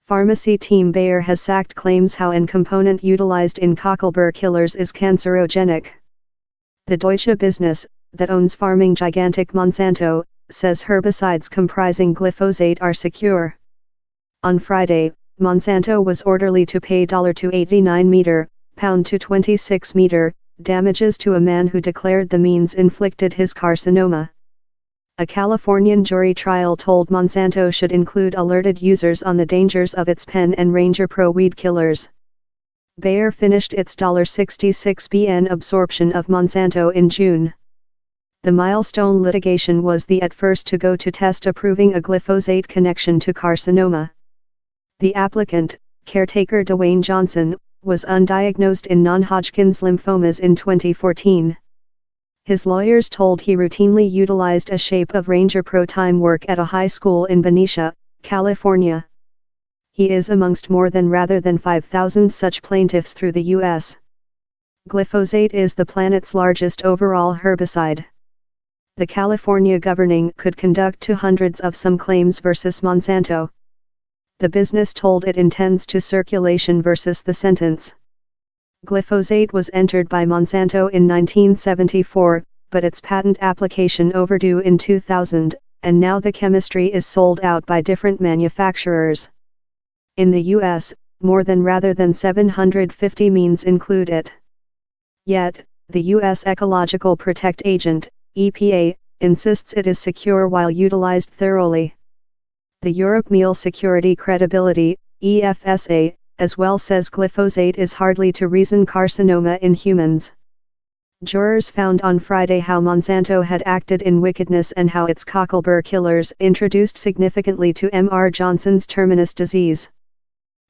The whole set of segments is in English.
Pharmacy team Bayer has sacked claims how an component utilized in cocklebur killers is cancerogenic. The Deutsche Business, that owns farming gigantic Monsanto, says herbicides comprising glyphosate are secure. On Friday, Monsanto was orderly to pay $289 pound to 26 meter damages to a man who declared the means inflicted his carcinoma. A Californian jury trial told Monsanto should include alerted users on the dangers of its Pen and Ranger Pro weed killers. Bayer finished its $66 billion absorption of Monsanto in June. The milestone litigation was the at first to go to test approving a glyphosate connection to carcinoma. The applicant, caretaker Dwayne Johnson, was undiagnosed in non-Hodgkin's lymphomas in 2014. His lawyers told he routinely utilized a shape of Ranger Pro time work at a high school in Benicia, California. He is amongst more than rather than 5,000 such plaintiffs through the U.S. Glyphosate is the planet's largest overall herbicide. The California governing could conduct to hundreds of some claims versus Monsanto. The business told it intends to circulation versus the sentence. Glyphosate was entered by Monsanto in 1974, but its patent application overdue in 2000, and now the chemistry is sold out by different manufacturers. In the U.S., more than rather than 750 means include it. Yet, the U.S. Ecological Protect Agent, EPA, insists it is secure while utilized thoroughly. The Europe Meal Security Credibility, EFSA, as well says glyphosate is hardly to reason carcinoma in humans. Jurors found on Friday how Monsanto had acted in wickedness and how its cocklebur killers introduced significantly to Mr. Johnson's terminus disease.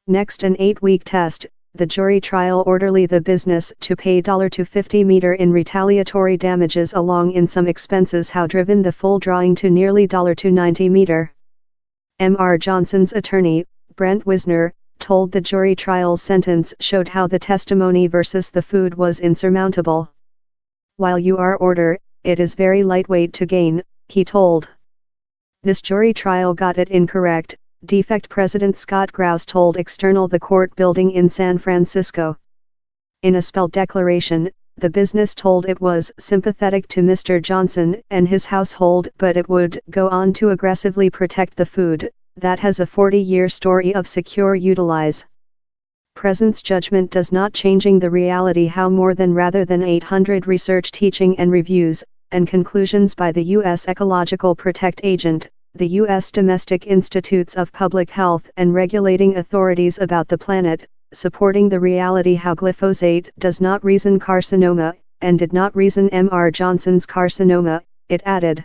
Next, an 8-week test, the jury trial orderly the business to pay $250 in retaliatory damages along in some expenses how driven the full drawing to nearly $290. Mr. Johnson's attorney, Brent Wisner, told the jury trial's sentence showed how the testimony versus the food was insurmountable. While you are order, it is very lightweight to gain, he told. This jury trial got it incorrect, defect President Scott Grouse told External the court building in San Francisco. In a spell declaration, the business told it was sympathetic to Mr. Johnson and his household, but it would go on to aggressively protect the food that has a 40-year story of secure utilize. Presence judgment does not changing the reality how more than rather than 800 research teaching and reviews, and conclusions by the U.S. Ecological Protect Agent, the U.S. Domestic Institutes of Public Health and regulating authorities about the planet, supporting the reality how glyphosate does not reason carcinoma, and did not reason Mr. Johnson's carcinoma, it added.